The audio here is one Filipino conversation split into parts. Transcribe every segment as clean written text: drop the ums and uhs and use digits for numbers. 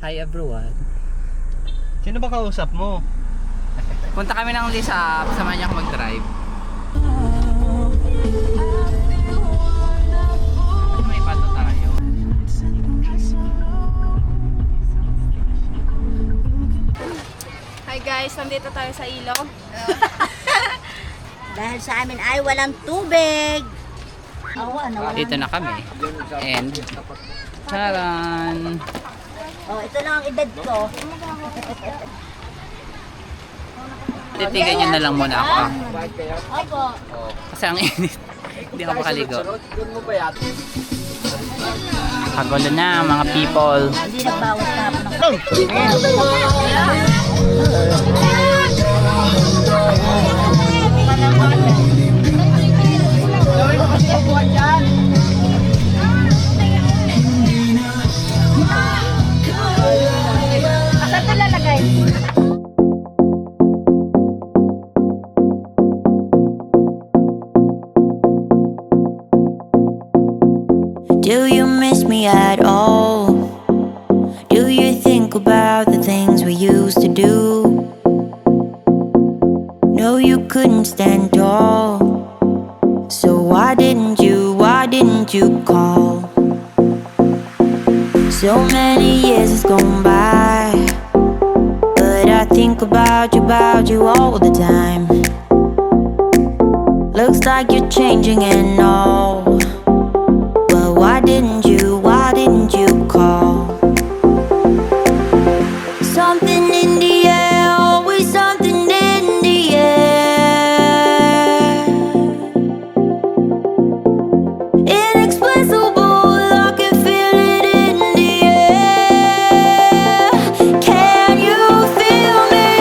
Hi everyone. Sino ba kausap mo? Punta kami ng Lisap, samahan niya ako mag-drive. May pato tayo. Hi guys, nandito tayo sa ilog. Dahil sa amin ay walang tubig. Awa, nawalan. Dito na kami. And charan! Oh, ito lang ang edad ko. Titigan nyo na lang muna ako. Opo. Kasi ang init. Hindi ako makaligo. Kagulo na mga people. Hindi nagbawas na ako ng Saan ito lalagay? Do you miss me at all? Do you think about the things we used to do? No, you couldn't stand tall. So why didn't you call? So many years has gone by, but I think about you all the time. Looks like you're changing and all. Why didn't you call? Something in the air, always something in the air. Inexplicable, I can feel it in the air. Can you feel me?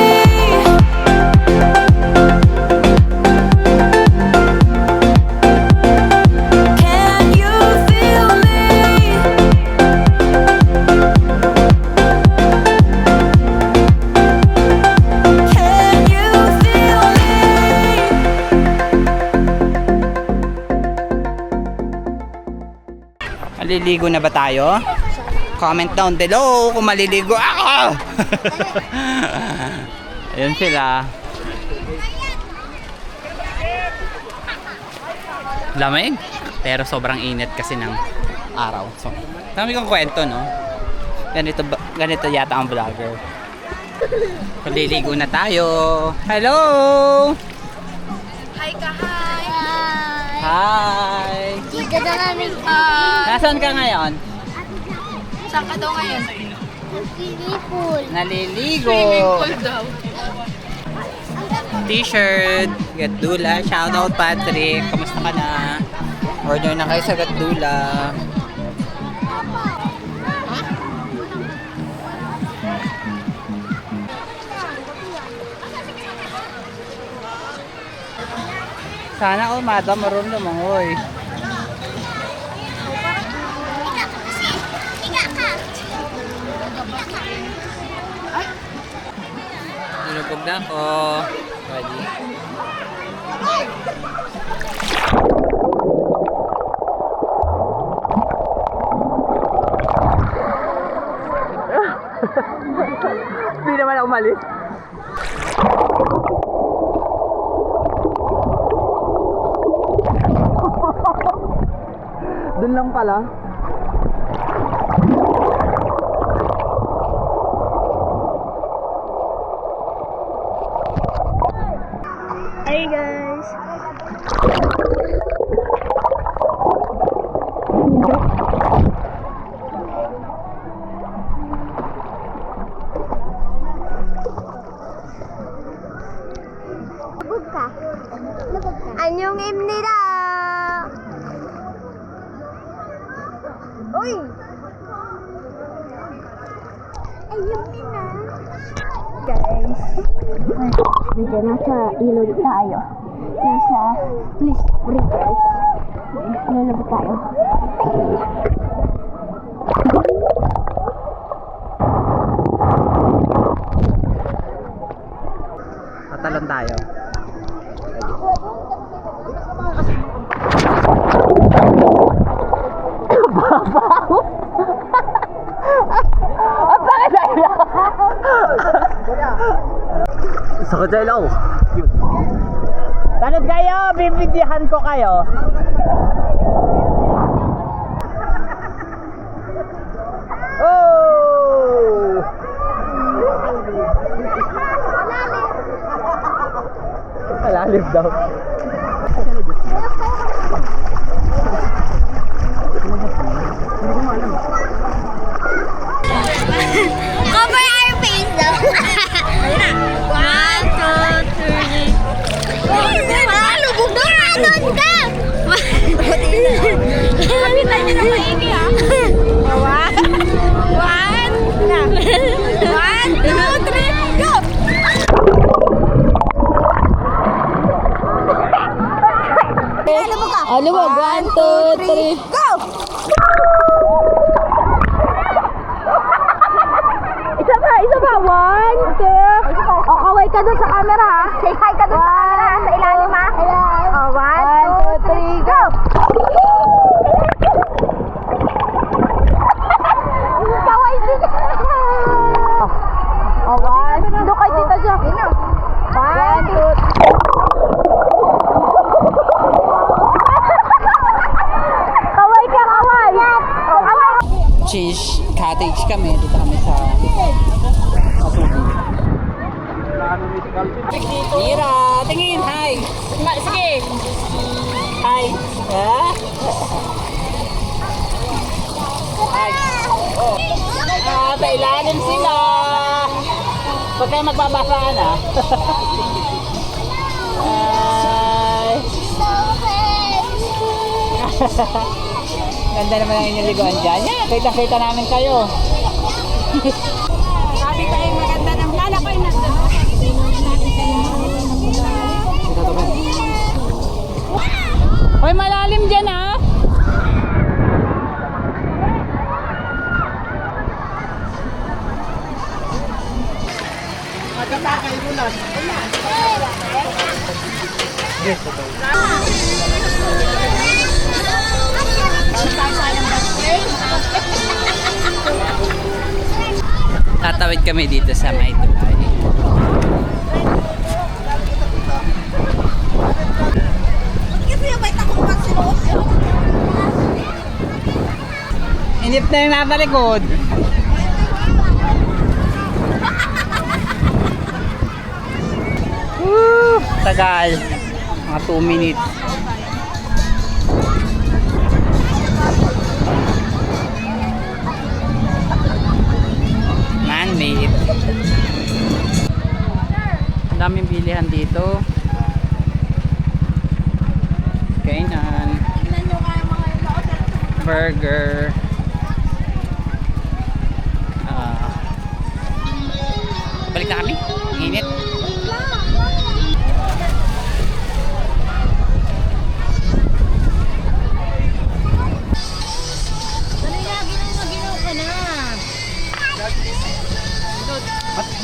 Can you feel me? Can you feel me? Maliligo na ba tayo? Comment down below kung maliligo ako! Ayun sila. Lamig, pero sobrang init kasi ng araw. So, dami kong kwento, no? Ganito yata ang vlogger. Maliligo na tayo. Hello! Hi ka, hi! Hi! Chika na namin. Nasaan ka ngayon? Saan ka daw ngayon? Naliligo. Swimming pool daw. T-shirt, Gatdula. Shoutout Patrick. Kamusta ka na? Order na kayo sa Gatdula. Sana all madam marunong lumangoy. Nilubog na ako. Ready? Hindi naman ako umalis. Doon lang pala. Hey guys. 안녕입니다. Uy! Ayun na. Guys. Medyo nasa ilog tayo. Nasa Bliss Rivers. Lalabot tayo. Tatalon tayo. Ang bakit Sa Kajaylaw. Yun. Tanod kayo, bibigyan ko kayo. Oh! Malalim daw. Cover our face daw. One, two, three. Lubog daw na doon ka. Kapitan niyo na maigi ah. One, two, three, go! Lubog ka. Oh, lumog. 1, 2, 3. Go! Isa pa. 1, 2. O, kaway ka dun sa camera ha. Say hi ka doon sa camera, sa ilalim ha. Oh, one, two, three, go! Kaway din. O, 1. Doon kay Tita Jo. 1, 2. Kaway ka, kaway. Cheese cottage kami. Dito kami sa Mira, tingin, hi. Sige. Hi. Ah? Hi. Oh. Sa ilalim sila. Huwag kayo magbabasaan ah. Hi. Ganda naman ang inyong liguan dyan. Yeah, kita-kita namin kayo. Sabi ko ay maganda ng lala ko ay nasa. Hoy, malalim dyan ah. Tatawid kami dito sa may tulay. Kasi yung may takong pasilos. Inip na yung nasa likod. Woo! Tagal. Mga 2 minutes. Man-made. Ang daming bilihan dito. Kainan. Burger. Balik na kami. Init.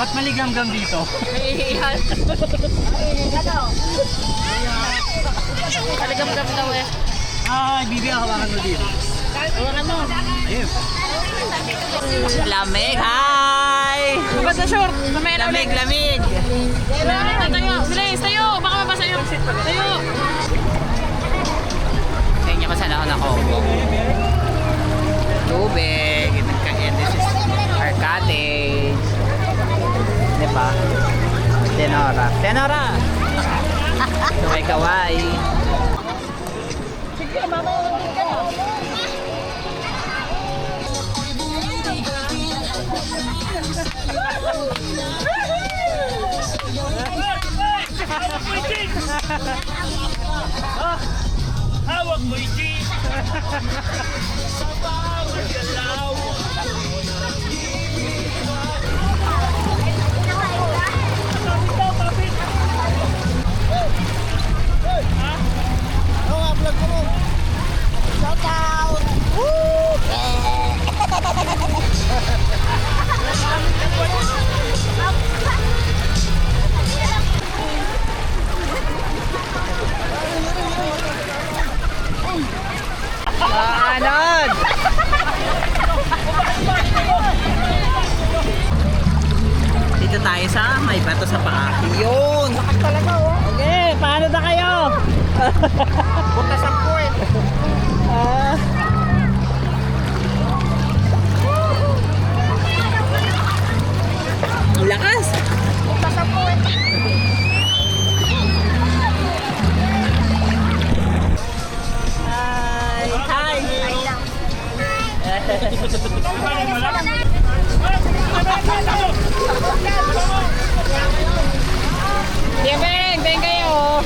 Ba't maligamgam dito? Taligam-gam daw eh. Ay, bibi, hawakan mo dito. Hawakan mo. Ayun. Lamig. Hi! Babas na short. Mamaya na Lamig, lamig. Tayo. Bilis, tayo. Baka mabasa yung tayo. Tingnan ko saan ako nakaupo. Tubig. And this is our cottage. Diba? Tenora. Tenora! Kaway-kaway. Hawak mo iti! Shout out! Woo! Anod! tayo sa may bato sa paa. Yun! Lakas talaga oh. Okay, paano na kayo? Punta sa puwet. Ang lakas! Hi! Hi! Sige, Beng! Beng kayo!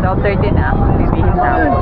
12:30 na, bibihis na ako.